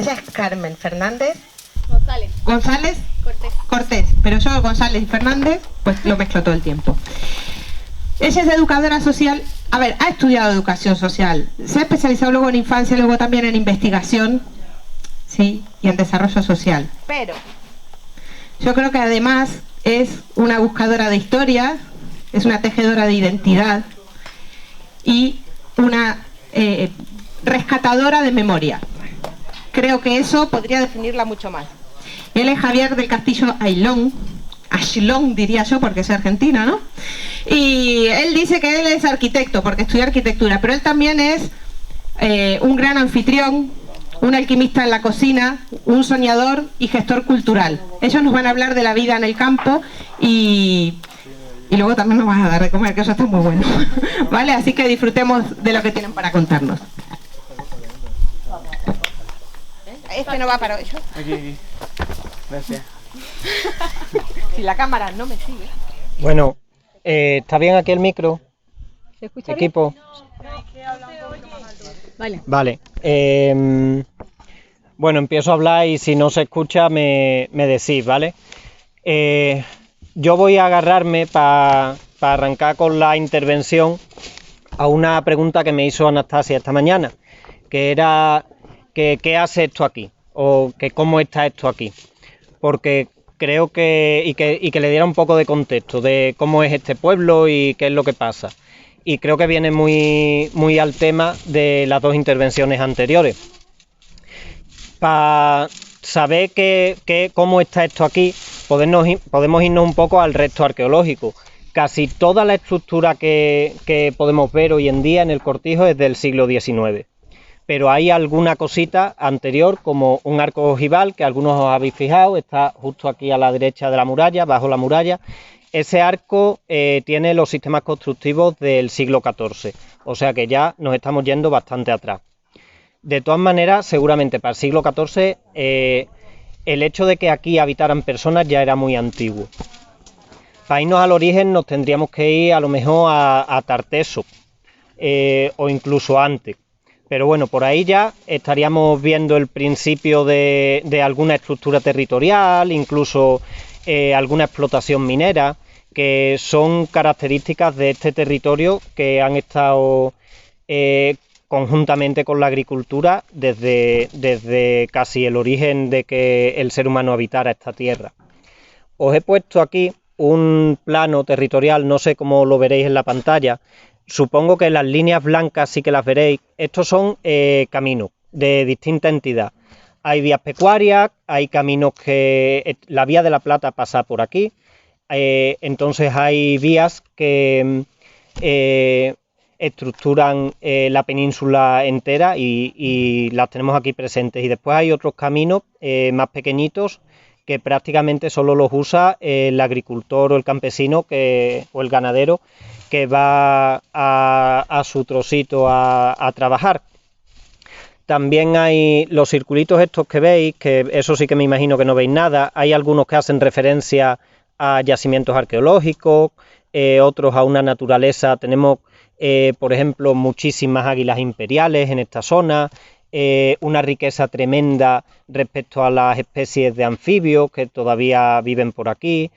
Ella es Carmen Fernández. González. Cortés. Pero yo, González y Fernández, pues lo mezclo todo el tiempo. Ella es educadora social, ha estudiado educación social, se ha especializado luego en infancia, luego también en investigación, ¿sí? Y en desarrollo social. Pero yo creo que además es una buscadora de historias, es una tejedora de identidad y una rescatadora de memoria. Creo que eso podría definirla mucho más. Él es Javier del Castillo Ayllón diría yo, porque es argentino, ¿no? Y él dice que él es arquitecto, porque estudió arquitectura, pero él también es un gran anfitrión, un alquimista en la cocina, un soñador y gestor cultural. Ellos nos van a hablar de la vida en el campo y luego también nos van a dar de comer, que eso está muy bueno. ¿Vale? Así que disfrutemos de lo que tienen para contarnos. Este no va para ellos. Aquí. Gracias. Si la cámara no me sigue. Bueno, ¿está bien aquí el micro? ¿Se escucha equipo? Bien? Vale. Bueno, empiezo a hablar y si no se escucha me decís, ¿vale? Yo voy a agarrarme para arrancar con la intervención a una pregunta que me hizo Anastasia esta mañana, que era que ¿qué hace esto aquí? O que ¿cómo está esto aquí? Porque creo que le diera un poco de contexto de cómo es este pueblo y qué es lo que pasa. Y creo que viene muy al tema de las dos intervenciones anteriores. Para saber cómo está esto aquí, podemos irnos un poco al resto arqueológico. Casi toda la estructura que podemos ver hoy en día en el Cortijo es del siglo XIX. Pero hay alguna cosita anterior, como un arco ojival, que algunos os habéis fijado, está justo aquí a la derecha de la muralla, bajo la muralla. Ese arco tiene los sistemas constructivos del siglo XIV, o sea que ya nos estamos yendo bastante atrás. De todas maneras, seguramente para el siglo XIV, el hecho de que aquí habitaran personas ya era muy antiguo. Para irnos al origen nos tendríamos que ir a lo mejor a Tarteso, o incluso antes. Pero bueno, por ahí ya estaríamos viendo el principio de alguna estructura territorial, incluso alguna explotación minera, que son características de este territorio que han estado conjuntamente con la agricultura desde casi el origen de que el ser humano habitara esta tierra. Os he puesto aquí un plano territorial, no sé cómo lo veréis en la pantalla. Supongo que las líneas blancas sí que las veréis. Estos son caminos de distinta entidad. Hay vías pecuarias, hay caminos que... La vía de la Plata pasa por aquí. Entonces hay vías que estructuran la península entera y las tenemos aquí presentes. Y después hay otros caminos más pequeñitos que prácticamente solo los usa el agricultor o el campesino o el ganadero que va a su trocito a trabajar. También hay los circulitos estos que veis, que eso sí que me imagino que no veis nada. Hay algunos que hacen referencia a yacimientos arqueológicos, otros a una naturaleza. Tenemos, por ejemplo, muchísimas águilas imperiales en esta zona, una riqueza tremenda respecto a las especies de anfibios que todavía viven por aquí.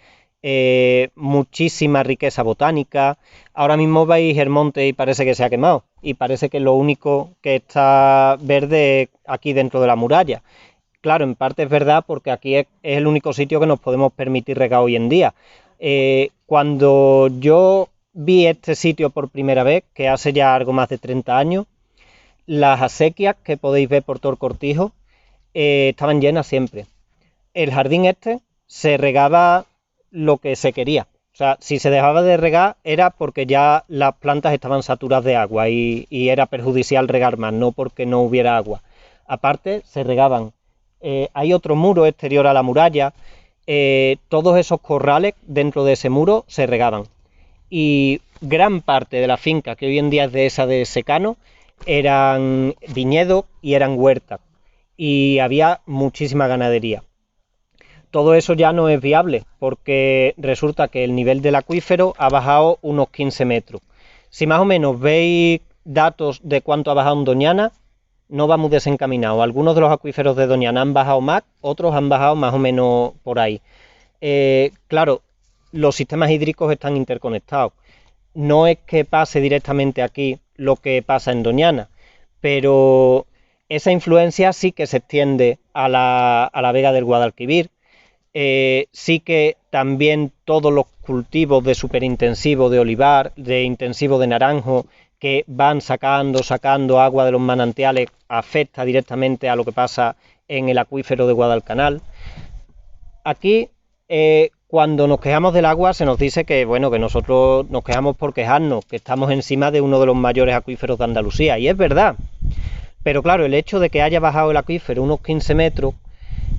Muchísima riqueza botánica. Ahora mismo veis el monte y parece que se ha quemado y parece que lo único que está verde es aquí dentro de la muralla. Claro, en parte es verdad porque aquí es el único sitio que nos podemos permitir regar hoy en día. Cuando yo vi este sitio por primera vez, que hace ya algo más de 30 años, las acequias que podéis ver por todo el Cortijo estaban llenas siempre. El jardín este se regaba lo que se quería. O sea, si se dejaba de regar era porque ya las plantas estaban saturadas de agua y era perjudicial regar más, no porque no hubiera agua. Aparte, se regaban. Hay otro muro exterior a la muralla. Todos esos corrales dentro de ese muro se regaban. Y gran parte de la finca, que hoy en día es de secano, eran viñedos y eran huertas. Y había muchísima ganadería. Todo eso ya no es viable porque resulta que el nivel del acuífero ha bajado unos 15 metros. Si más o menos veis datos de cuánto ha bajado en Doñana, no va muy desencaminado. Algunos de los acuíferos de Doñana han bajado más, otros han bajado más o menos por ahí. Claro, los sistemas hídricos están interconectados. No es que pase directamente aquí lo que pasa en Doñana, pero esa influencia sí que se extiende a la vega del Guadalquivir. Sí que también todos los cultivos de superintensivo de olivar, de intensivo de naranjo, que van sacando agua de los manantiales, afecta directamente a lo que pasa en el acuífero de Guadalcanal. Aquí, cuando nos quejamos del agua, se nos dice que, bueno, que nosotros nos quejamos por quejarnos, que estamos encima de uno de los mayores acuíferos de Andalucía, y es verdad. Pero claro, el hecho de que haya bajado el acuífero unos 15 metros,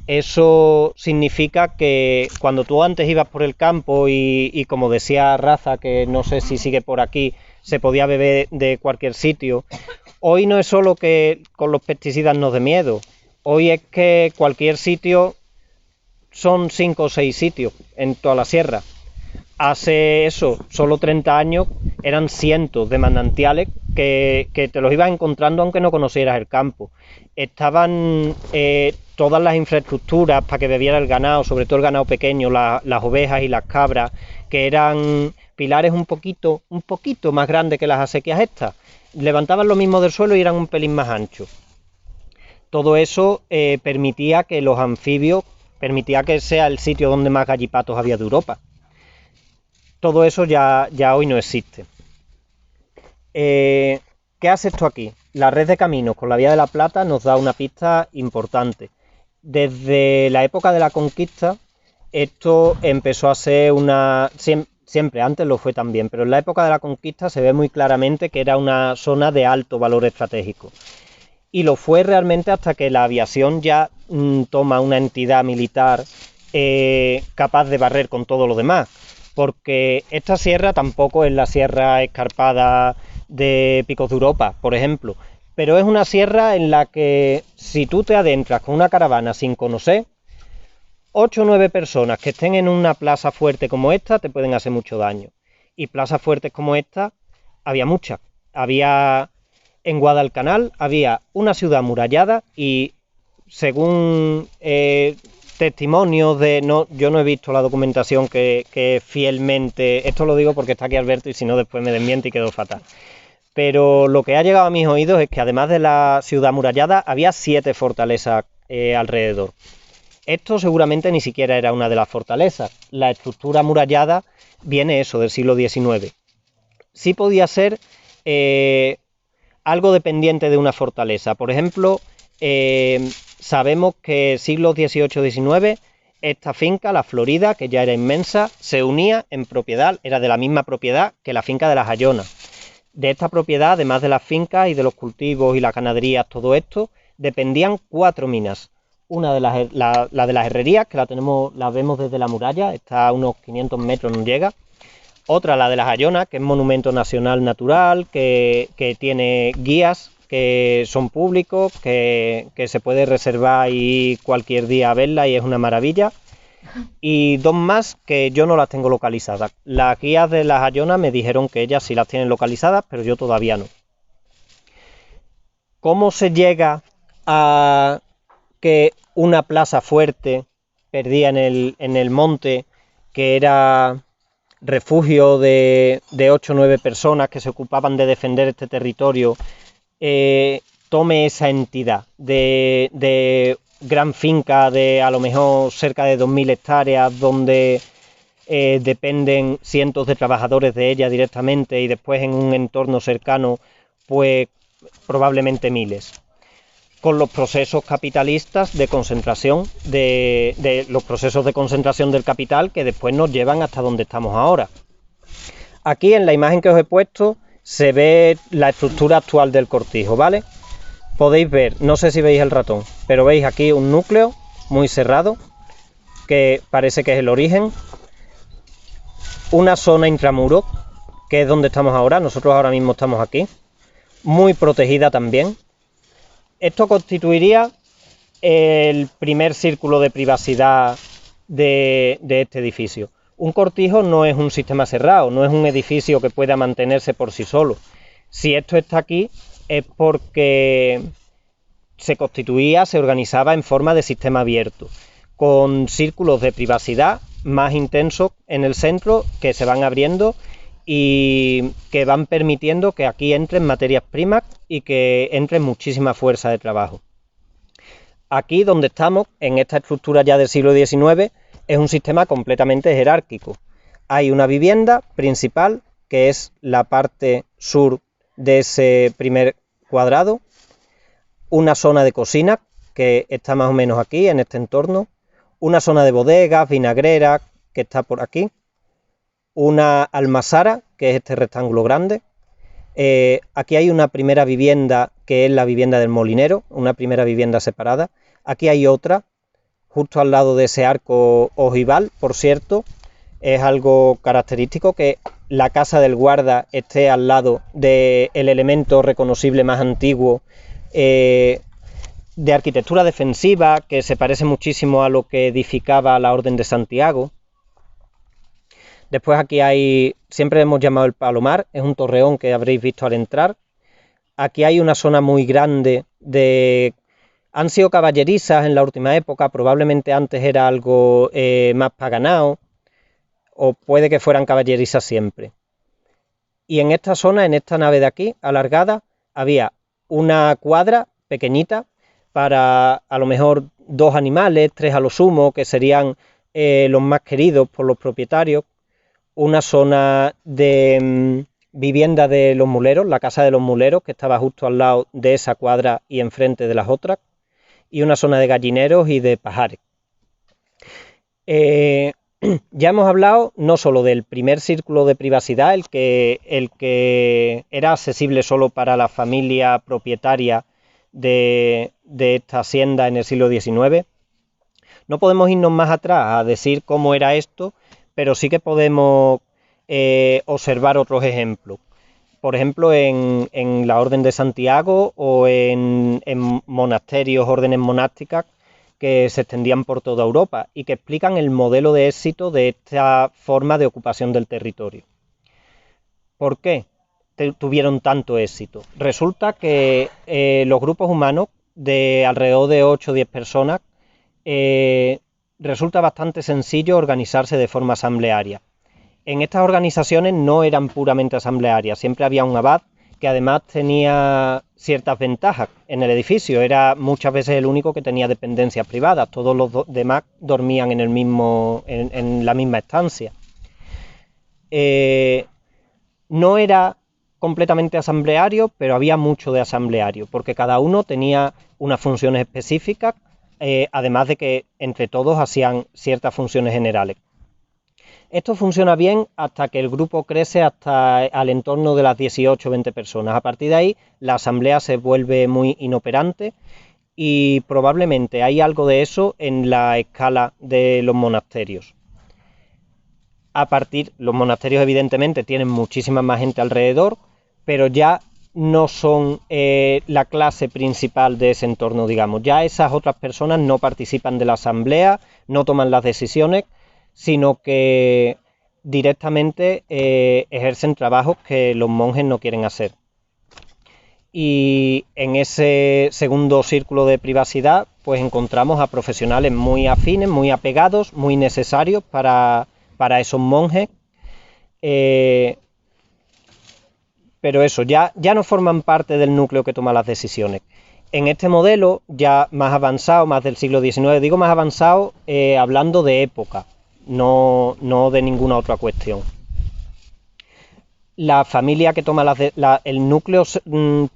eso significa que cuando tú antes ibas por el campo y como decía Raza, que no sé si sigue por aquí, se podía beber de cualquier sitio, hoy no es solo que con los pesticidas nos dé miedo, hoy es que cualquier sitio son 5 o 6 sitios en toda la sierra. Hace eso, solo 30 años, eran cientos de manantiales que te los ibas encontrando aunque no conocieras el campo. Estaban todas las infraestructuras para que bebiera el ganado, sobre todo el ganado pequeño, las ovejas y las cabras, que eran pilares un poquito más grandes que las acequias estas. Levantaban lo mismo del suelo y eran un pelín más anchos. Todo eso permitía que los anfibios, permitía que sea el sitio donde más gallipatos había de Europa. Todo eso ya hoy no existe. ¿Qué hace esto aquí? La red de caminos con la Vía de la Plata nos da una pista importante. Desde la época de la conquista, esto empezó a ser una... Siempre antes lo fue también, pero en la época de la conquista se ve muy claramente que era una zona de alto valor estratégico. Y lo fue realmente hasta que la aviación ya toma una entidad militar capaz de barrer con todo lo demás. Porque esta sierra tampoco es la sierra escarpada de Picos de Europa, por ejemplo, pero es una sierra en la que si tú te adentras con una caravana sin conocer, 8 o 9 personas que estén en una plaza fuerte como esta te pueden hacer mucho daño. Y plazas fuertes como esta había muchas. En Guadalcanal había una ciudad amurallada y según testimonios yo no he visto la documentación que fielmente, esto lo digo porque está aquí Alberto y si no después me desmiente y quedo fatal, pero lo que ha llegado a mis oídos es que además de la ciudad amurallada había 7 fortalezas alrededor. Esto seguramente ni siquiera era una de las fortalezas, la estructura amurallada viene eso del siglo XIX. Sí podía ser algo dependiente de una fortaleza, por ejemplo, sabemos que siglos XVIII-XIX, esta finca, la Florida, que ya era inmensa, se unía en propiedad, era de la misma propiedad que la finca de las Ayonas. De esta propiedad, además de las fincas y de los cultivos y las ganaderías, todo esto, dependían 4 minas. Una de la de las herrerías, que la vemos desde la muralla, está a unos 500 metros, no llega. Otra, la de las Ayonas, que es monumento nacional natural, que tiene guías que son públicos, que se puede reservar y cualquier día a verla y es una maravilla. Y 2 más que yo no las tengo localizadas. Las guías de las Ayonas me dijeron que ellas sí las tienen localizadas, pero yo todavía no. ¿Cómo se llega a que una plaza fuerte perdida en el monte, que era refugio de 8 o 9 personas que se ocupaban de defender este territorio, tome esa entidad de gran finca de a lo mejor cerca de 2.000 hectáreas donde dependen cientos de trabajadores de ella directamente y después en un entorno cercano pues probablemente miles, con los procesos capitalistas de concentración de los procesos de concentración del capital que después nos llevan hasta donde estamos ahora. Aquí en la imagen que os he puesto se ve la estructura actual del cortijo, ¿vale? Podéis ver, no sé si veis el ratón, pero veis aquí un núcleo muy cerrado, que parece que es el origen. Una zona intramuro, que es donde estamos ahora, nosotros ahora mismo estamos aquí, muy protegida también. Esto constituiría el primer círculo de privacidad de este edificio. Un cortijo no es un sistema cerrado, no es un edificio que pueda mantenerse por sí solo. Si esto está aquí es porque se constituía, se organizaba en forma de sistema abierto, con círculos de privacidad más intensos en el centro que se van abriendo y que van permitiendo que aquí entren materias primas y que entre muchísima fuerza de trabajo. Aquí donde estamos, en esta estructura ya del siglo XIX, es un sistema completamente jerárquico. Hay una vivienda principal, que es la parte sur de ese primer cuadrado, una zona de cocina, que está más o menos aquí, en este entorno, una zona de bodegas, vinagreras, que está por aquí, una almazara, que es este rectángulo grande. Aquí hay una primera vivienda, que es la vivienda del molinero, una primera vivienda separada. Aquí hay otra, justo al lado de ese arco ojival, por cierto. Es algo característico que la casa del guarda esté al lado del elemento reconocible más antiguo de arquitectura defensiva, que se parece muchísimo a lo que edificaba la Orden de Santiago. Después aquí hay, siempre hemos llamado el Palomar, es un torreón que habréis visto al entrar. Aquí hay una zona muy grande de... Han sido caballerizas en la última época, probablemente antes era algo más paganao, o puede que fueran caballerizas siempre. Y en esta zona, en esta nave de aquí, alargada, había una cuadra pequeñita para a lo mejor 2 animales, 3 a lo sumo, que serían los más queridos por los propietarios. Una zona de vivienda de los muleros, la casa de los muleros, que estaba justo al lado de esa cuadra y enfrente de las otras, y una zona de gallineros y de pajares. Ya hemos hablado no solo del primer círculo de privacidad, el que era accesible solo para la familia propietaria de esta hacienda en el siglo XIX. No podemos irnos más atrás a decir cómo era esto, pero sí que podemos observar otros ejemplos. Por ejemplo, en la Orden de Santiago o en monasterios, órdenes monásticas que se extendían por toda Europa y que explican el modelo de éxito de esta forma de ocupación del territorio. ¿Por qué tuvieron tanto éxito? Resulta que los grupos humanos de alrededor de 8 o 10 personas resulta bastante sencillo organizarse de forma asamblearia. En estas organizaciones no eran puramente asamblearias, siempre había un abad que además tenía ciertas ventajas en el edificio, era muchas veces el único que tenía dependencias privadas, todos los demás dormían en la misma estancia. No era completamente asambleario, pero había mucho de asambleario, porque cada uno tenía unas funciones específicas, además de que entre todos hacían ciertas funciones generales. Esto funciona bien hasta que el grupo crece hasta al entorno de las 18 o 20 personas. A partir de ahí, la asamblea se vuelve muy inoperante y probablemente hay algo de eso en la escala de los monasterios. Los monasterios evidentemente tienen muchísima más gente alrededor, pero ya no son la clase principal de ese entorno, digamos. Ya esas otras personas no participan de la asamblea, no toman las decisiones, sino que directamente ejercen trabajos que los monjes no quieren hacer. Y en ese segundo círculo de privacidad, pues encontramos a profesionales muy afines, muy apegados, muy necesarios para esos monjes. Pero eso, ya no forman parte del núcleo que toma las decisiones. En este modelo ya más avanzado, más del siglo XIX, digo más avanzado hablando de época, no de ninguna otra cuestión. La familia que toma el núcleo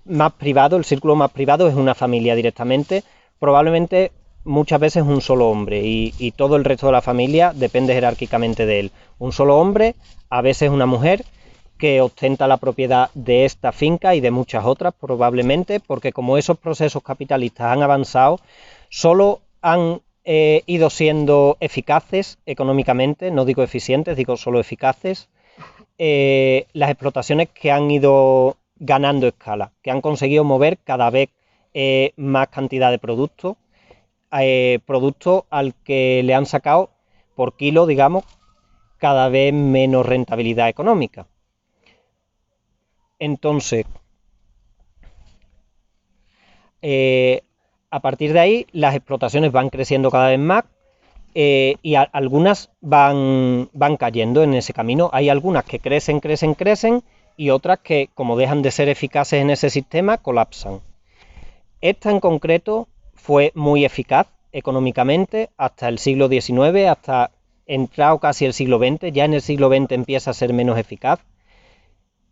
más privado, el círculo más privado es una familia directamente, probablemente muchas veces un solo hombre y todo el resto de la familia depende jerárquicamente de él. Un solo hombre, a veces una mujer que ostenta la propiedad de esta finca y de muchas otras probablemente, porque como esos procesos capitalistas han avanzado, solo han ido siendo eficaces económicamente, no digo eficientes, digo solo eficaces, las explotaciones que han ido ganando escala, que han conseguido mover cada vez más cantidad de producto al que le han sacado por kilo, digamos, cada vez menos rentabilidad económica. Entonces, A partir de ahí, las explotaciones van creciendo cada vez más y algunas van cayendo en ese camino. Hay algunas que crecen y otras que, como dejan de ser eficaces en ese sistema, colapsan. Esta en concreto fue muy eficaz económicamente hasta el siglo XIX, hasta entrado casi el siglo XX. Ya en el siglo XX empieza a ser menos eficaz.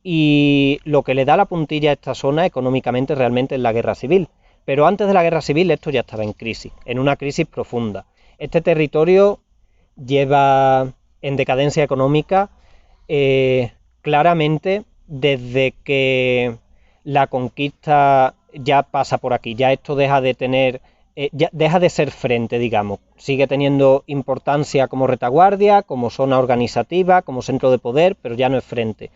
Y lo que le da la puntilla a esta zona económicamente realmente es la guerra civil. Pero antes de la guerra civil esto ya estaba en crisis, en una crisis profunda. Este territorio lleva en decadencia económica claramente desde que la conquista ya pasa por aquí. Ya esto deja de tener, ya deja de ser frente, digamos. Sigue teniendo importancia como retaguardia, como zona organizativa, como centro de poder, pero ya no es frente.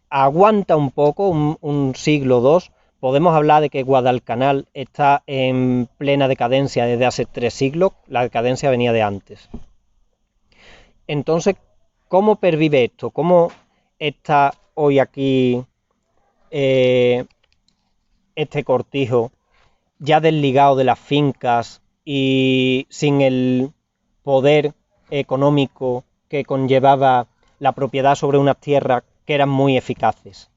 Aguanta un poco, un siglo o dos. Podemos hablar de que Guadalcanal está en plena decadencia desde hace 3 siglos. La decadencia venía de antes. Entonces, ¿cómo pervive esto? ¿Cómo está hoy aquí este cortijo ya desligado de las fincas y sin el poder económico que conllevaba la propiedad sobre unas tierras que eran muy eficaces?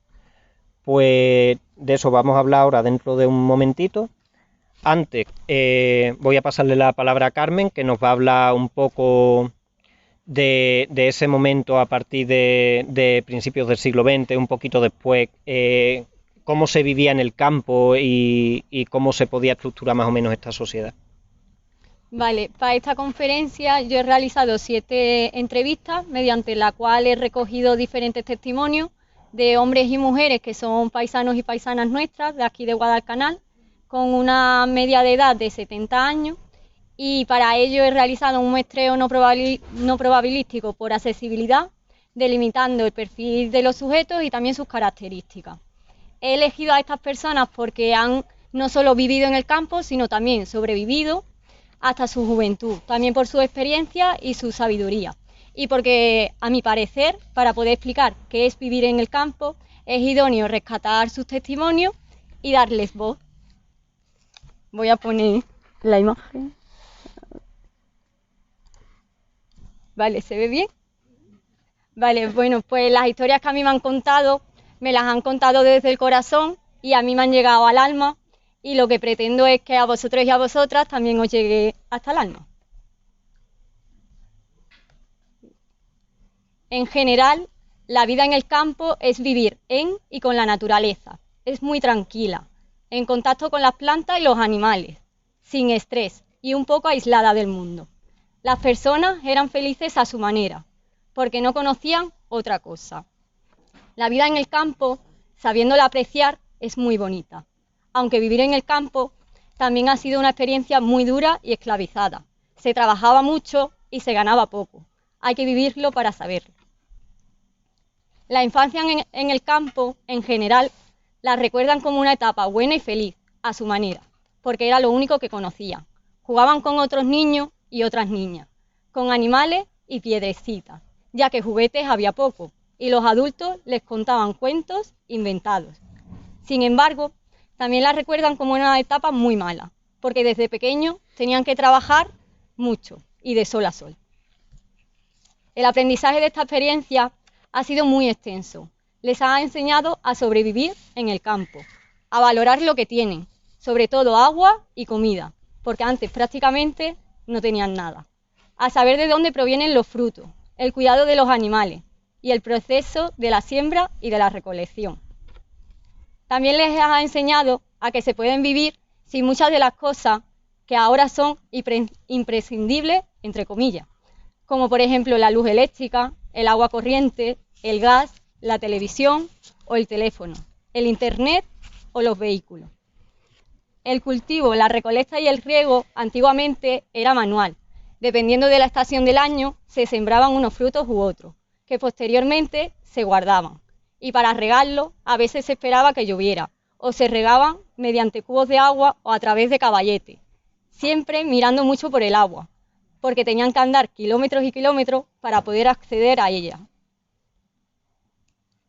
Pues de eso vamos a hablar ahora dentro de un momentito. Antes voy a pasarle la palabra a Carmen, que nos va a hablar un poco de ese momento a partir de principios del siglo XX, un poquito después, cómo se vivía en el campo y cómo se podía estructurar más o menos esta sociedad. Vale, para esta conferencia yo he realizado 7 entrevistas, mediante la cual he recogido diferentes testimonios de hombres y mujeres que son paisanos y paisanas nuestras, de aquí de Guadalcanal, con una media de edad de 70 años, y para ello he realizado un muestreo no probabilístico por accesibilidad, delimitando el perfil de los sujetos y también sus características. He elegido a estas personas porque han no solo vivido en el campo, sino también sobrevivido hasta su juventud, también por su experiencia y su sabiduría. Y porque, a mi parecer, para poder explicar qué es vivir en el campo, es idóneo rescatar sus testimonios y darles voz. Voy a poner la imagen. Vale, ¿se ve bien? Vale, bueno, pues las historias que a mí me han contado desde el corazón y a mí me han llegado al alma, y lo que pretendo es que a vosotros y a vosotras también os llegue hasta el alma. En general, la vida en el campo es vivir en y con la naturaleza. Es muy tranquila, en contacto con las plantas y los animales, sin estrés y un poco aislada del mundo. Las personas eran felices a su manera, porque no conocían otra cosa. La vida en el campo, sabiéndola apreciar, es muy bonita, aunque vivir en el campo también ha sido una experiencia muy dura y esclavizada. Se trabajaba mucho y se ganaba poco. Hay que vivirlo para saberlo. La infancia en el campo, en general, la recuerdan como una etapa buena y feliz, a su manera, porque era lo único que conocían. Jugaban con otros niños y otras niñas, con animales y piedrecitas, ya que juguetes había poco, y los adultos les contaban cuentos inventados. Sin embargo, también la recuerdan como una etapa muy mala, porque desde pequeños tenían que trabajar mucho y de sol a sol. El aprendizaje de esta experiencia ha sido muy extenso. Les ha enseñado a sobrevivir en el campo, a valorar lo que tienen, sobre todo agua y comida, porque antes prácticamente no tenían nada, a saber de dónde provienen los frutos, el cuidado de los animales y el proceso de la siembra y de la recolección. También les ha enseñado a que se pueden vivir sin muchas de las cosas que ahora son imprescindibles, entre comillas, como por ejemplo la luz eléctrica, el agua corriente, el gas, la televisión o el teléfono, el internet o los vehículos. El cultivo, la recolecta y el riego antiguamente era manual. Dependiendo de la estación del año, se sembraban unos frutos u otros, que posteriormente se guardaban. Y para regarlo, a veces se esperaba que lloviera, o se regaban mediante cubos de agua o a través de caballetes, siempre mirando mucho por el agua, porque tenían que andar kilómetros y kilómetros para poder acceder a ella.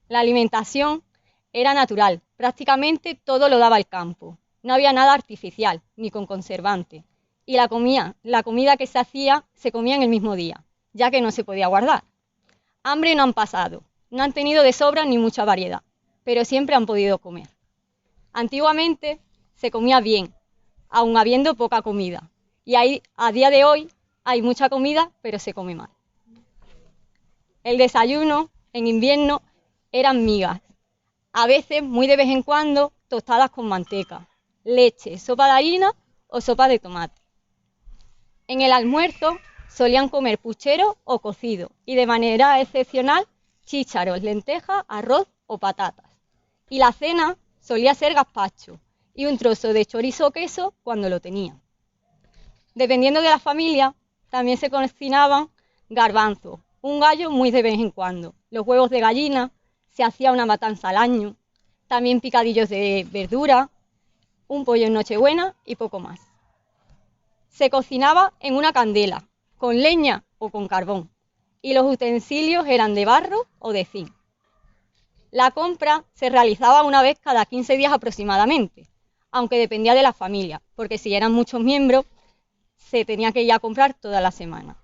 La alimentación era natural, prácticamente todo lo daba el campo. No había nada artificial, ni con conservantes. Y la comida que se hacía, se comía en el mismo día, ya que no se podía guardar. Hambre no han pasado, no han tenido de sobra ni mucha variedad, pero siempre han podido comer. Antiguamente se comía bien, aun habiendo poca comida. Y a día de hoy hay mucha comida, pero se come mal. El desayuno en invierno eran migas, a veces, muy de vez en cuando, tostadas con manteca, leche, sopa de harina o sopa de tomate. En el almuerzo solían comer puchero o cocido y de manera excepcional chícharos, lentejas, arroz o patatas. Y la cena solía ser gazpacho y un trozo de chorizo o queso cuando lo tenían. Dependiendo de la familia, también se cocinaban garbanzos, un gallo muy de vez en cuando, los huevos de gallina, se hacía una matanza al año, también picadillos de verdura, un pollo en Nochebuena y poco más. Se cocinaba en una candela, con leña o con carbón, y los utensilios eran de barro o de zinc. La compra se realizaba una vez cada 15 días aproximadamente, aunque dependía de la familia, porque si eran muchos miembros, se tenía que ir a comprar toda la semana.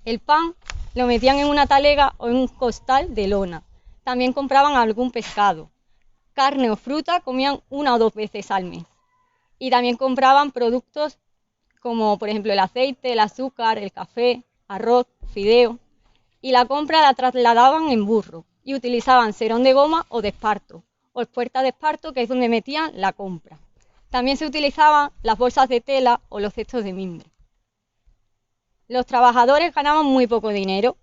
El pan lo metían en una talega o en un costal de lona. También compraban algún pescado. Carne o fruta comían 1 o 2 veces al mes. Y también compraban productos como por ejemplo el aceite, el azúcar, el café, arroz, fideo. Y la compra la trasladaban en burro y utilizaban serón de goma o de esparto, o puerta de esparto, que es donde metían la compra. También se utilizaban las bolsas de tela o los cestos de mimbre. Los trabajadores ganaban muy poco dinero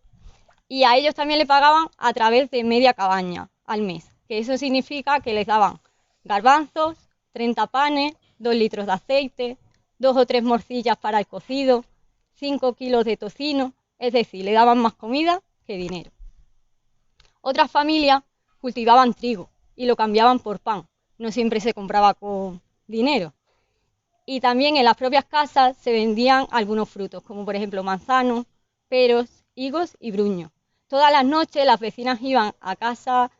y a ellos también le pagaban a través de media cabaña al mes, que eso significa que les daban garbanzos, 30 panes, 2 litros de aceite, 2 o 3 morcillas para el cocido, 5 kilos de tocino, es decir, le daban más comida que dinero. Otras familias cultivaban trigo y lo cambiaban por pan, no siempre se compraba con dinero. Y también en las propias casas se vendían algunos frutos, como por ejemplo manzanos, peros, higos y bruños. Todas las noches las vecinas iban a casa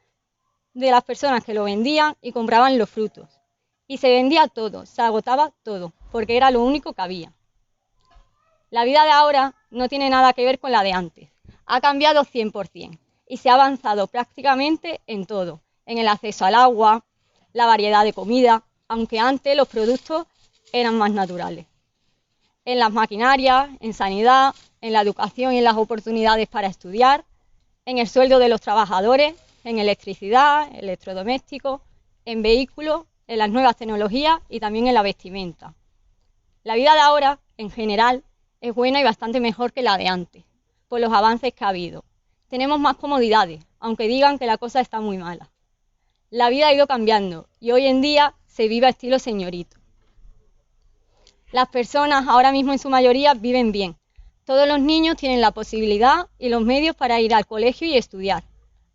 de las personas que lo vendían y compraban los frutos. Y se vendía todo, se agotaba todo, porque era lo único que había. La vida de ahora no tiene nada que ver con la de antes. Ha cambiado 100% y se ha avanzado prácticamente en todo, en el acceso al agua, la variedad de comida, aunque antes los productos eran más naturales. En las maquinarias, en sanidad, en la educación y en las oportunidades para estudiar, en el sueldo de los trabajadores, en electricidad, electrodomésticos, en vehículos, en las nuevas tecnologías y también en la vestimenta. La vida de ahora, en general, es buena y bastante mejor que la de antes, por los avances que ha habido. Tenemos más comodidades, aunque digan que la cosa está muy mala. La vida ha ido cambiando y hoy en día se vive a estilo señorito. Las personas ahora mismo en su mayoría viven bien. Todos los niños tienen la posibilidad y los medios para ir al colegio y estudiar.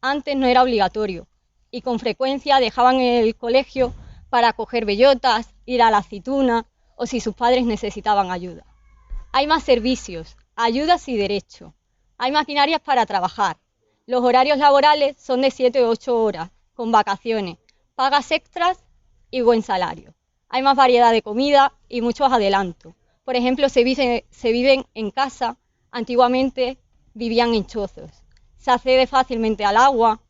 Antes no era obligatorio y con frecuencia dejaban el colegio para coger bellotas, ir a la aceituna o si sus padres necesitaban ayuda. Hay más servicios, ayudas y derechos. Hay maquinarias para trabajar. Los horarios laborales son de 7 o 8 horas, con vacaciones, pagas extras y buen salario. Hay más variedad de comida y muchos adelantos. Por ejemplo, se viven en casa, antiguamente vivían en chozos. Se accede fácilmente al agua,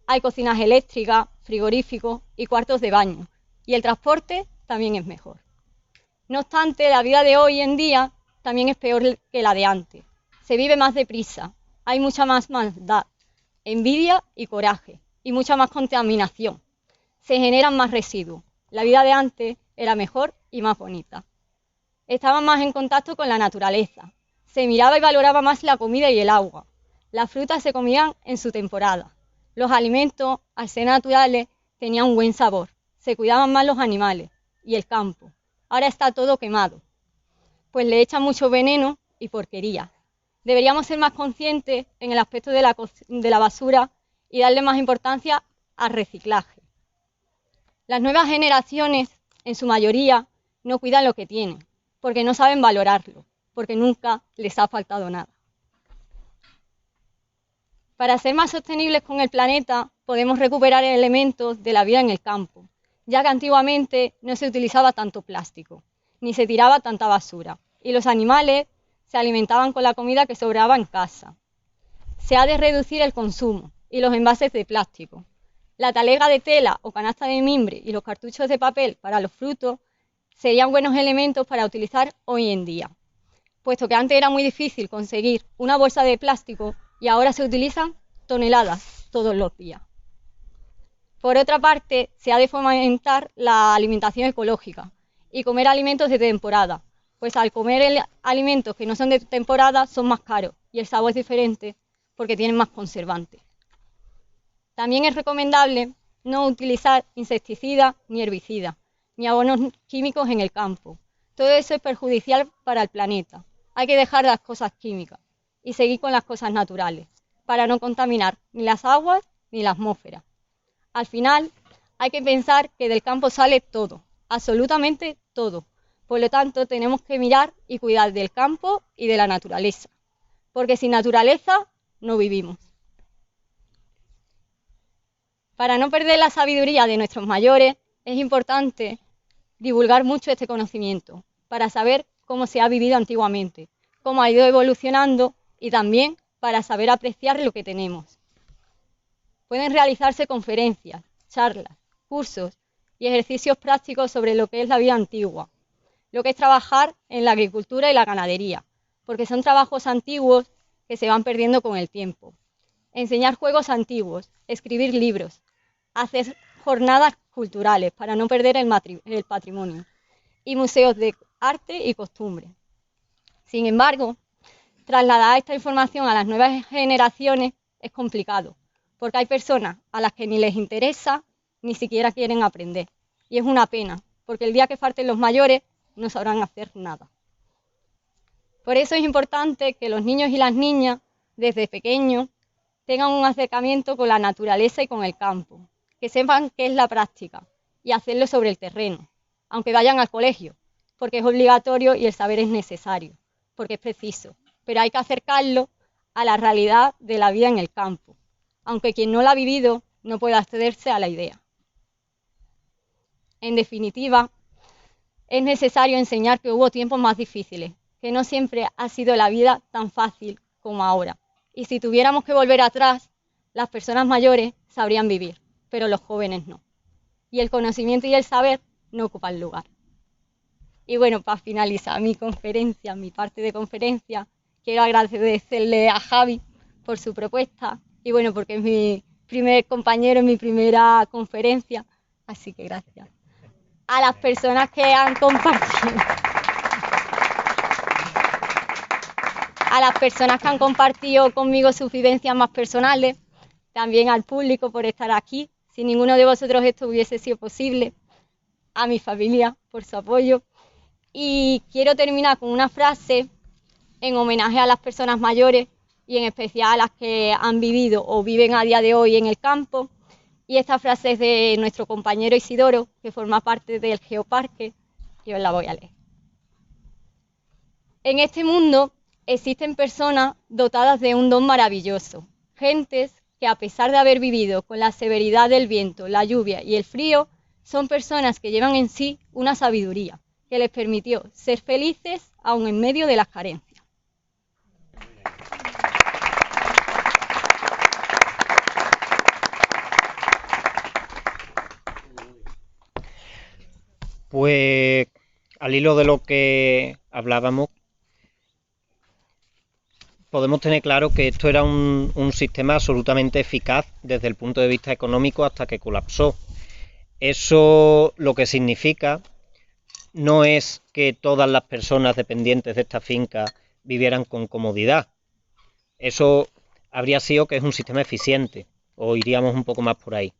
hay cocinas eléctricas, frigoríficos y cuartos de baño. Y el transporte también es mejor. No obstante, la vida de hoy en día también es peor que la de antes. Se vive más deprisa, hay mucha más maldad, envidia y coraje, y mucha más contaminación. Se generan más residuos. La vida de antes era mejor y más bonita. Estaban más en contacto con la naturaleza. Se miraba y valoraba más la comida y el agua. Las frutas se comían en su temporada. Los alimentos, al ser naturales, tenían un buen sabor. Se cuidaban más los animales y el campo. Ahora está todo quemado, pues le echan mucho veneno y porquería. Deberíamos ser más conscientes en el aspecto de la basura y darle más importancia al reciclaje. Las nuevas generaciones, en su mayoría, no cuidan lo que tienen, porque no saben valorarlo, porque nunca les ha faltado nada. Para ser más sostenibles con el planeta, podemos recuperar elementos de la vida en el campo, ya que antiguamente no se utilizaba tanto plástico, ni se tiraba tanta basura, y los animales se alimentaban con la comida que sobraba en casa. Se ha de reducir el consumo y los envases de plástico. La talega de tela o canasta de mimbre y los cartuchos de papel para los frutos serían buenos elementos para utilizar hoy en día, puesto que antes era muy difícil conseguir una bolsa de plástico y ahora se utilizan toneladas todos los días. Por otra parte, se ha de fomentar la alimentación ecológica y comer alimentos de temporada, pues al comer alimentos que no son de temporada son más caros y el sabor es diferente porque tienen más conservantes. También es recomendable no utilizar insecticidas ni herbicidas, ni abonos químicos en el campo. Todo eso es perjudicial para el planeta. Hay que dejar las cosas químicas y seguir con las cosas naturales, para no contaminar ni las aguas ni la atmósfera. Al final, hay que pensar que del campo sale todo, absolutamente todo. Por lo tanto, tenemos que mirar y cuidar del campo y de la naturaleza, porque sin naturaleza no vivimos. Para no perder la sabiduría de nuestros mayores, es importante divulgar mucho este conocimiento, para saber cómo se ha vivido antiguamente, cómo ha ido evolucionando y también para saber apreciar lo que tenemos. Pueden realizarse conferencias, charlas, cursos y ejercicios prácticos sobre lo que es la vida antigua, lo que es trabajar en la agricultura y la ganadería, porque son trabajos antiguos que se van perdiendo con el tiempo. Enseñar juegos antiguos, escribir libros, hacer jornadas culturales para no perder el patrimonio y museos de arte y costumbre. Sin embargo, trasladar esta información a las nuevas generaciones es complicado, porque hay personas a las que ni les interesa ni siquiera quieren aprender. Y es una pena, porque el día que falten los mayores no sabrán hacer nada. Por eso es importante que los niños y las niñas, desde pequeños, tengan un acercamiento con la naturaleza y con el campo, que sepan qué es la práctica y hacerlo sobre el terreno, aunque vayan al colegio, porque es obligatorio y el saber es necesario, porque es preciso, pero hay que acercarlo a la realidad de la vida en el campo, aunque quien no la ha vivido no pueda accederse a la idea. En definitiva, es necesario enseñar que hubo tiempos más difíciles, que no siempre ha sido la vida tan fácil como ahora. Y si tuviéramos que volver atrás, las personas mayores sabrían vivir, pero los jóvenes no. Y el conocimiento y el saber no ocupan lugar. Y bueno, para finalizar mi conferencia, mi parte de conferencia, quiero agradecerle a Javi por su propuesta y bueno, porque es mi primer compañero en mi primera conferencia, así que gracias. A las personas que han compartido. A las personas que han compartido conmigo sus vivencias más personales, también al público por estar aquí. Sin ninguno de vosotros esto hubiese sido posible. A mi familia por su apoyo. Y quiero terminar con una frase en homenaje a las personas mayores y en especial a las que han vivido o viven a día de hoy en el campo. Y esta frase es de nuestro compañero Isidoro, que forma parte del Geoparque, y os la voy a leer. En este mundo existen personas dotadas de un don maravilloso, gentes que a pesar de haber vivido con la severidad del viento, la lluvia y el frío, son personas que llevan en sí una sabiduría que les permitió ser felices aun en medio de las carencias. Pues al hilo de lo que hablábamos, podemos tener claro que esto era un sistema absolutamente eficaz desde el punto de vista económico hasta que colapsó. Eso lo que significa no es que todas las personas dependientes de esta finca vivieran con comodidad. Eso habría sido que es un sistema eficiente, o iríamos un poco más por ahí.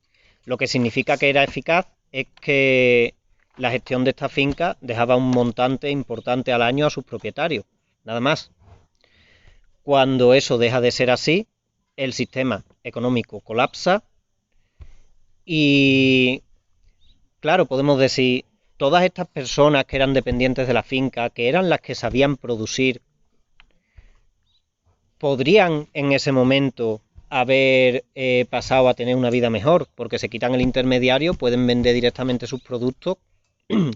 Lo que significa que era eficaz es que la gestión de esta finca dejaba un montante importante al año a sus propietarios, nada más. Cuando eso deja de ser así, el sistema económico colapsa y, claro, podemos decir, todas estas personas que eran dependientes de la finca, que eran las que sabían producir, ¿podrían en ese momento haber pasado a tener una vida mejor, porque se quitan el intermediario, pueden vender directamente sus productos,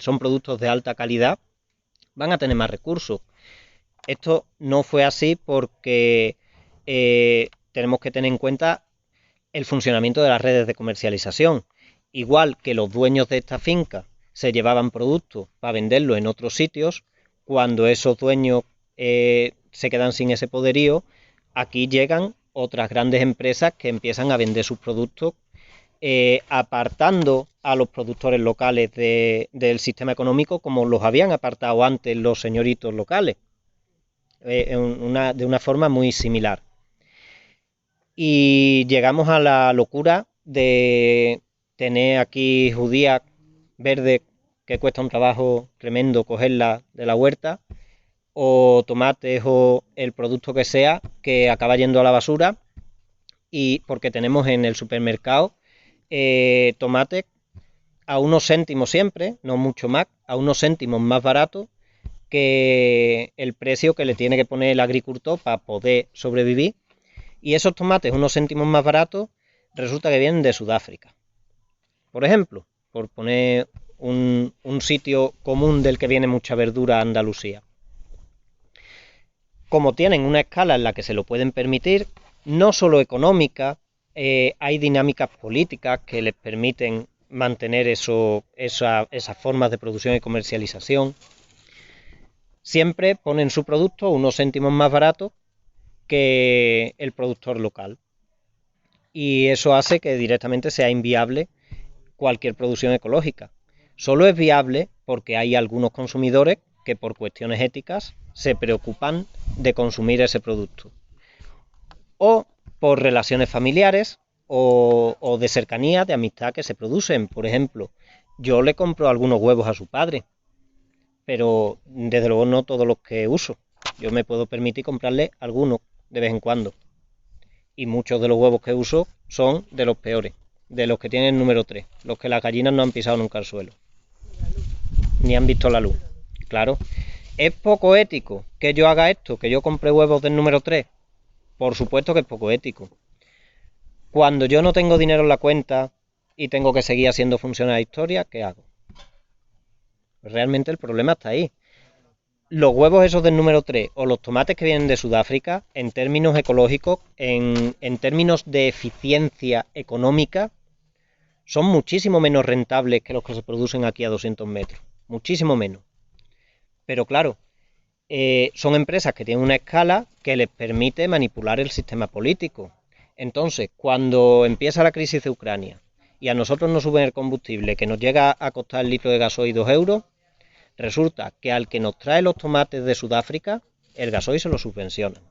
son productos de alta calidad, van a tener más recursos. Esto no fue así porque tenemos que tener en cuenta el funcionamiento de las redes de comercialización. Igual que los dueños de esta finca se llevaban productos para venderlo en otros sitios, cuando esos dueños se quedan sin ese poderío, aquí llegan otras grandes empresas que empiezan a vender sus productos, apartando a los productores locales del sistema económico como los habían apartado antes los señoritos locales, de una forma muy similar. Y llegamos a la locura de tener aquí judías verdes que cuesta un trabajo tremendo cogerlas de la huerta, o tomates o el producto que sea, que acaba yendo a la basura, y porque tenemos en el supermercado tomates a unos céntimos siempre, no mucho más, a unos céntimos más baratos que el precio que le tiene que poner el agricultor para poder sobrevivir. Y esos tomates, unos céntimos más baratos, resulta que vienen de Sudáfrica. Por ejemplo, por poner un sitio común del que viene mucha verdura a Andalucía. Como tienen una escala en la que se lo pueden permitir, no solo económica, hay dinámicas políticas que les permiten mantener esas formas de producción y comercialización. Siempre ponen su producto unos céntimos más barato que el productor local. Y eso hace que directamente sea inviable cualquier producción ecológica. Solo es viable porque hay algunos consumidores que por cuestiones éticas se preocupan de consumir ese producto. O por relaciones familiares o de cercanía, de amistad que se producen. Por ejemplo, yo le compro algunos huevos a su padre, pero desde luego no todos los que uso. Yo me puedo permitir comprarle algunos de vez en cuando. Y muchos de los huevos que uso son de los peores, de los que tienen el número 3, los que las gallinas no han pisado nunca al suelo, ni han visto la luz. Claro, ¿es poco ético que yo haga esto, que yo compre huevos del número 3? Por supuesto que es poco ético. Cuando yo no tengo dinero en la cuenta y tengo que seguir haciendo funcionar la historia, ¿qué hago? Pues realmente el problema está ahí. Los huevos esos del número 3 o los tomates que vienen de Sudáfrica, en términos ecológicos, en términos de eficiencia económica, son muchísimo menos rentables que los que se producen aquí a 200 metros. Muchísimo menos. Pero claro, son empresas que tienen una escala que les permite manipular el sistema político. Entonces, cuando empieza la crisis de Ucrania y a nosotros nos suben el combustible, que nos llega a costar el litro de gasoil 2 euros, resulta que al que nos trae los tomates de Sudáfrica, el gasoil se lo subvencionan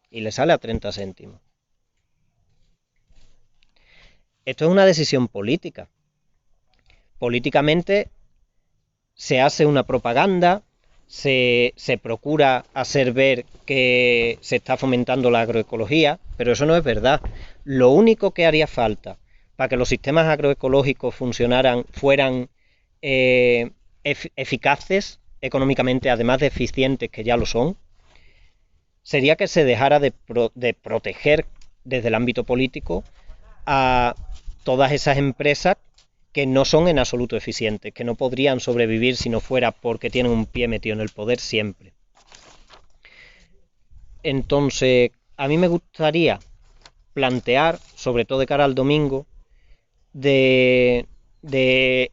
y le sale a 30 céntimos. Esto es una decisión política. Políticamente se hace una propaganda, se procura hacer ver que se está fomentando la agroecología, pero eso no es verdad. Lo único que haría falta para que los sistemas agroecológicos fueran eficaces económicamente, además de eficientes, que ya lo son, sería que se dejara de proteger desde el ámbito político a todas esas empresas que no son en absoluto eficientes, que no podrían sobrevivir si no fuera porque tienen un pie metido en el poder siempre. Entonces, a mí me gustaría plantear, sobre todo de cara al domingo, de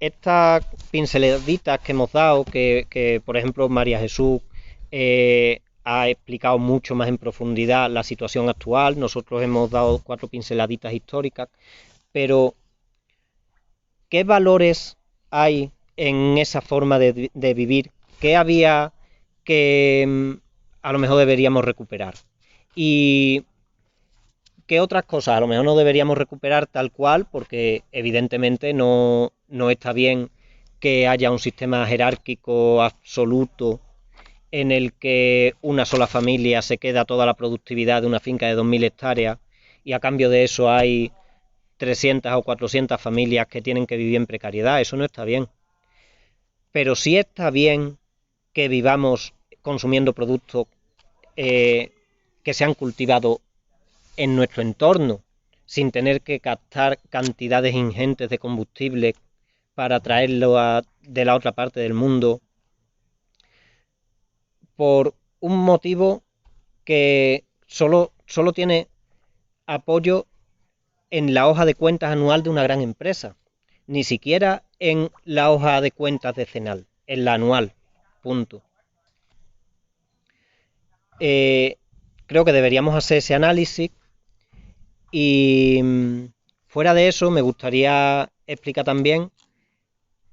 estas pinceladitas que hemos dado, que por ejemplo María Jesús ha explicado mucho más en profundidad la situación actual. Nosotros hemos dado 4 pinceladitas históricas, pero ¿qué valores hay en esa forma de vivir? ¿Qué había que a lo mejor deberíamos recuperar? Y ¿qué otras cosas a lo mejor no deberíamos recuperar tal cual? Porque evidentemente no está bien que haya un sistema jerárquico absoluto en el que una sola familia se queda toda la productividad de una finca de 2.000 hectáreas y a cambio de eso hay 300 o 400 familias que tienen que vivir en precariedad. Eso no está bien. Pero sí está bien que vivamos consumiendo productos que se han cultivado en nuestro entorno, sin tener que captar cantidades ingentes de combustible para traerlo de la otra parte del mundo, por un motivo que solo tiene apoyo en la hoja de cuentas anual de una gran empresa, ni siquiera en la hoja de cuentas decenal, en la anual, punto. Creo que deberíamos hacer ese análisis y fuera de eso me gustaría explicar también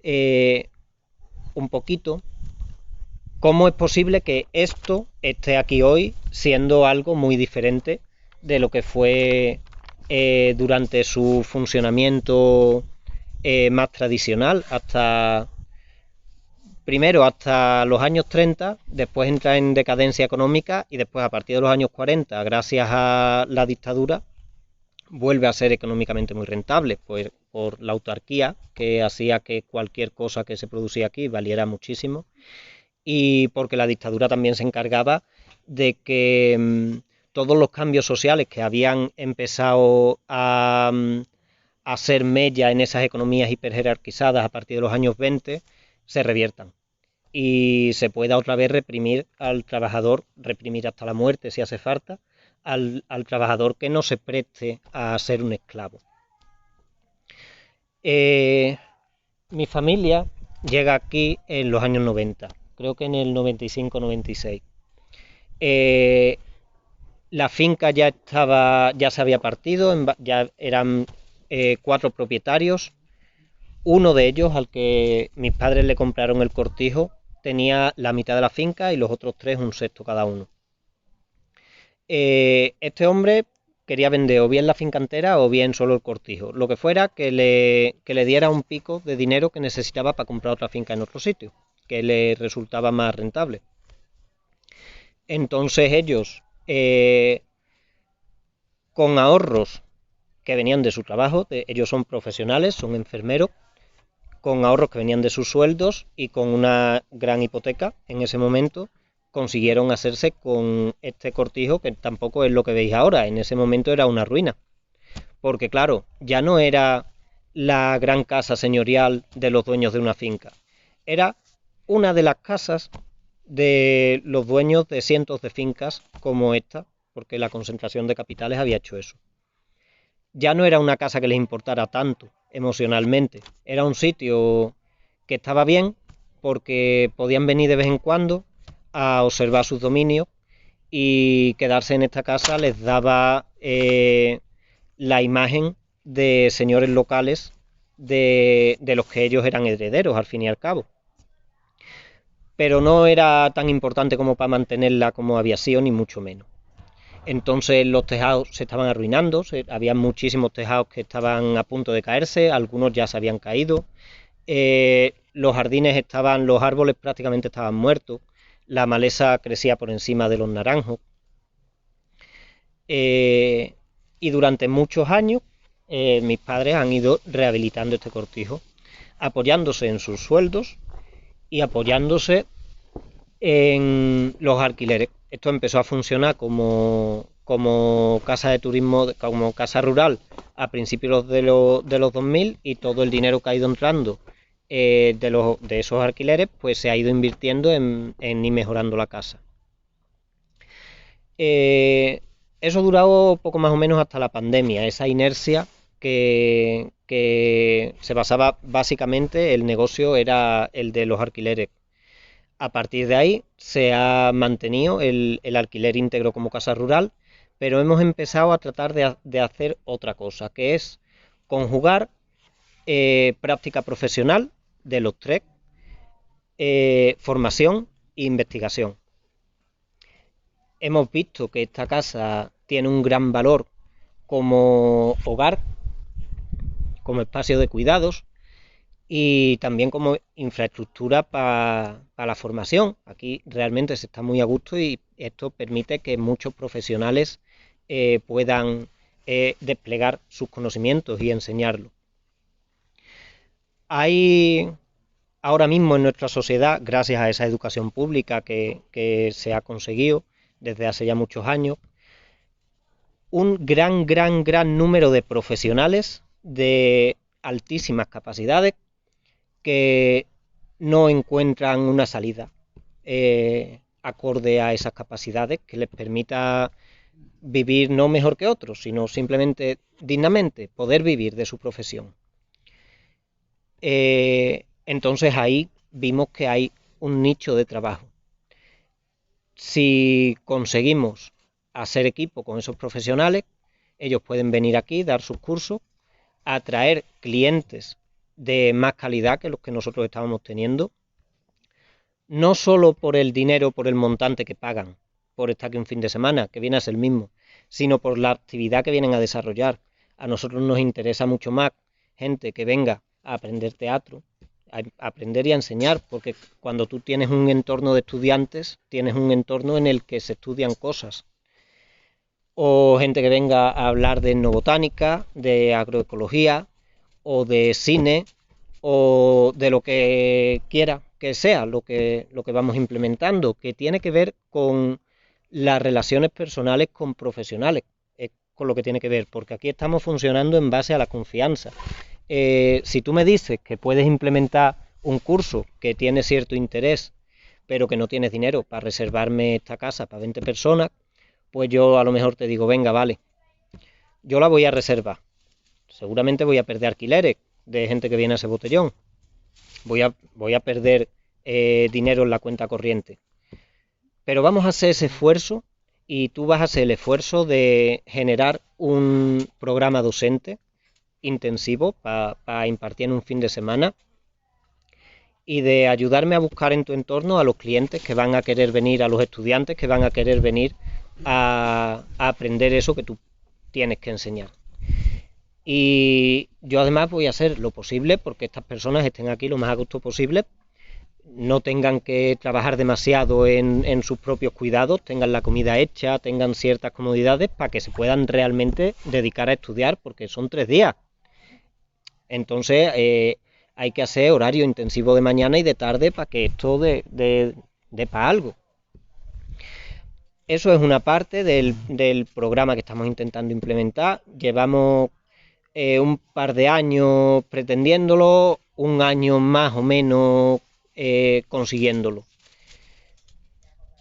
un poquito cómo es posible que esto esté aquí hoy siendo algo muy diferente de lo que fue durante su funcionamiento más tradicional primero hasta los años 30, después entra en decadencia económica y después a partir de los años 40, gracias a la dictadura, vuelve a ser económicamente muy rentable, pues por la autarquía que hacía que cualquier cosa que se producía aquí valiera muchísimo y porque la dictadura también se encargaba de que todos los cambios sociales que habían empezado a ser mella en esas economías hiperjerarquizadas a partir de los años 20 se reviertan y se pueda otra vez reprimir al trabajador, reprimir hasta la muerte si hace falta, al trabajador que no se preste a ser un esclavo. Mi familia llega aquí en los años 90, creo que en el 95-96. La finca ya se había partido, ya eran 4 propietarios. Uno de ellos, al que mis padres le compraron el cortijo, tenía la mitad de la finca y los otros 3 un sexto cada uno. Este hombre quería vender o bien la finca entera o bien solo el cortijo, lo que fuera que le diera un pico de dinero que necesitaba para comprar otra finca en otro sitio, que le resultaba más rentable. Entonces ellos, con ahorros que venían de su trabajo, ellos son profesionales, son enfermeros, con ahorros que venían de sus sueldos y con una gran hipoteca en ese momento, consiguieron hacerse con este cortijo, que tampoco es lo que veis ahora, en ese momento era una ruina, porque claro, ya no era la gran casa señorial de los dueños de una finca, era una de las casas de los dueños de cientos de fincas como esta, porque la concentración de capitales había hecho eso. Ya no era una casa que les importara tanto emocionalmente, era un sitio que estaba bien porque podían venir de vez en cuando a observar sus dominios y quedarse en esta casa les daba la imagen de señores locales de los que ellos eran herederos al fin y al cabo. Pero no era tan importante como para mantenerla como había sido, ni mucho menos. Entonces los tejados se estaban arruinando, había muchísimos tejados que estaban a punto de caerse, algunos ya se habían caído, los jardines los árboles prácticamente estaban muertos, la maleza crecía por encima de los naranjos, y durante muchos años mis padres han ido rehabilitando este cortijo, apoyándose en sus sueldos y apoyándose en los alquileres. Esto empezó a funcionar como casa de turismo, como casa rural a principios de los 2000 y todo el dinero que ha ido entrando de esos alquileres pues se ha ido invirtiendo en ir mejorando la casa. Eso duró poco más o menos hasta la pandemia, esa inercia que se basaba básicamente, el negocio era el de los alquileres. A partir de ahí se ha mantenido el alquiler íntegro como casa rural, pero hemos empezado a tratar de hacer otra cosa, que es conjugar práctica profesional de los 3, formación e investigación. Hemos visto que esta casa tiene un gran valor como hogar, como espacio de cuidados, y también como infraestructura para la formación. Aquí realmente se está muy a gusto y esto permite que muchos profesionales puedan desplegar sus conocimientos y enseñarlo. Hay ahora mismo en nuestra sociedad, gracias a esa educación pública que se ha conseguido desde hace ya muchos años, un gran número de profesionales de altísimas capacidades que no encuentran una salida acorde a esas capacidades que les permita vivir no mejor que otros, sino simplemente dignamente, poder vivir de su profesión. Entonces ahí vimos que hay un nicho de trabajo. Si conseguimos hacer equipo con esos profesionales, ellos pueden venir aquí, dar sus cursos, atraer clientes de más calidad que los que nosotros estábamos teniendo, no solo por el dinero, por el montante que pagan por estar aquí un fin de semana, que viene a ser el mismo, sino por la actividad que vienen a desarrollar. A nosotros nos interesa mucho más gente que venga a aprender teatro, a aprender y a enseñar, porque cuando tú tienes un entorno de estudiantes, tienes un entorno en el que se estudian cosas. O gente que venga a hablar de etnobotánica, de agroecología, o de cine, o de lo que quiera que sea, lo que vamos implementando, que tiene que ver con las relaciones personales con profesionales, es con lo que tiene que ver, porque aquí estamos funcionando en base a la confianza. Si tú me dices que puedes implementar un curso que tiene cierto interés, pero que no tienes dinero para reservarme esta casa para 20 personas, pues yo a lo mejor te digo, venga, vale, yo la voy a reservar. Seguramente voy a perder alquileres de gente que viene a ese botellón. Voy a perder dinero en la cuenta corriente. Pero vamos a hacer ese esfuerzo y tú vas a hacer el esfuerzo de generar un programa docente intensivo para impartir en un fin de semana y de ayudarme a buscar en tu entorno a los clientes que van a querer venir, a los estudiantes que van a querer venir a aprender eso que tú tienes que enseñar. Y yo además voy a hacer lo posible porque estas personas estén aquí lo más a gusto posible, no tengan que trabajar demasiado en sus propios cuidados, tengan la comida hecha, tengan ciertas comodidades para que se puedan realmente dedicar a estudiar, porque son 3 días. Entonces hay que hacer horario intensivo de mañana y de tarde para que esto dé para algo. Eso es una parte del programa que estamos intentando implementar. Llevamos un par de años pretendiéndolo, un año más o menos consiguiéndolo.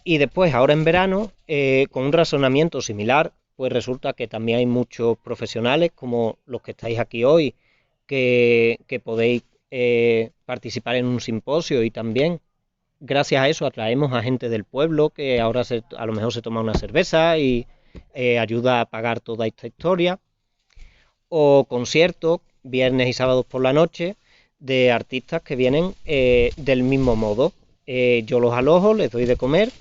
Y después, ahora en verano, con un razonamiento similar, pues resulta que también hay muchos profesionales, como los que estáis aquí hoy, que podéis participar en un simposio, y también gracias a eso atraemos a gente del pueblo que ahora a lo mejor se toma una cerveza y ayuda a pagar toda esta historia. O conciertos, viernes y sábados por la noche, de artistas que vienen del mismo modo. Yo los alojo, les doy de comer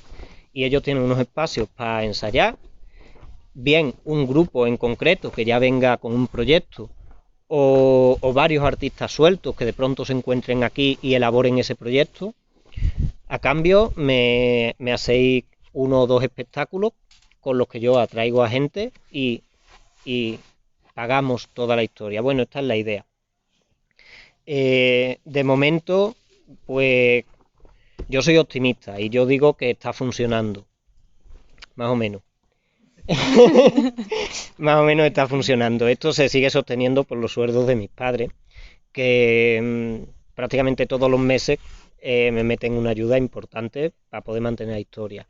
y ellos tienen unos espacios para ensayar. Bien, un grupo en concreto que ya venga con un proyecto o varios artistas sueltos que de pronto se encuentren aquí y elaboren ese proyecto. A cambio me hacéis 1 o 2 espectáculos con los que yo atraigo a gente y pagamos toda la historia. Bueno, esta es la idea. De momento, pues yo soy optimista y yo digo que está funcionando, más o menos. Más o menos está funcionando. Esto se sigue sosteniendo por los sueldos de mis padres, que prácticamente todos los meses me meten una ayuda importante para poder mantener la historia.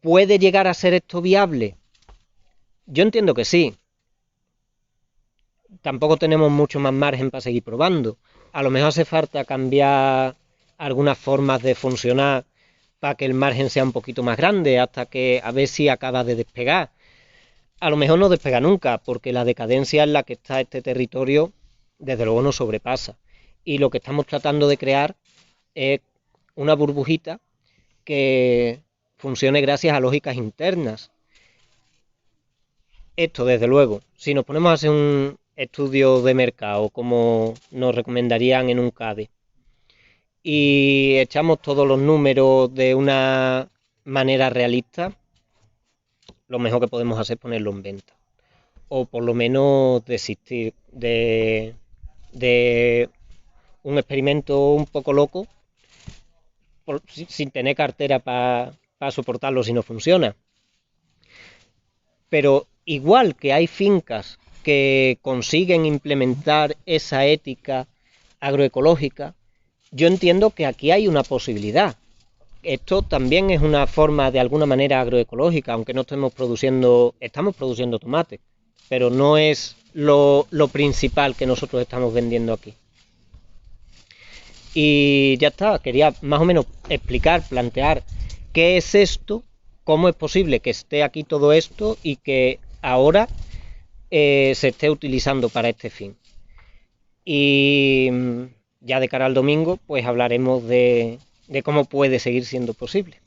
¿Puede llegar a ser esto viable? Yo entiendo que sí. Tampoco tenemos mucho más margen para seguir probando. A lo mejor hace falta cambiar algunas formas de funcionar para que el margen sea un poquito más grande, hasta que a ver si acaba de despegar. A lo mejor no despega nunca, porque la decadencia en la que está este territorio desde luego nos sobrepasa. Y lo que estamos tratando de crear es una burbujita que funcione gracias a lógicas internas. Esto, desde luego, si nos ponemos a hacer un estudio de mercado, como nos recomendarían en un CADE, y echamos todos los números de una manera realista, lo mejor que podemos hacer es ponerlo en venta. O por lo menos desistir de un experimento un poco loco, sin tener cartera para soportarlo si no funciona. Pero igual que hay fincas que consiguen implementar esa ética agroecológica, yo entiendo que aquí hay una posibilidad. Esto también es una forma de alguna manera agroecológica, aunque no estamos produciendo tomate, pero no es lo principal que nosotros estamos vendiendo aquí. Y ya está, quería más o menos explicar, plantear qué es esto, cómo es posible que esté aquí todo esto y que ahora se esté utilizando para este fin. Y ya de cara al domingo, pues hablaremos de cómo puede seguir siendo posible.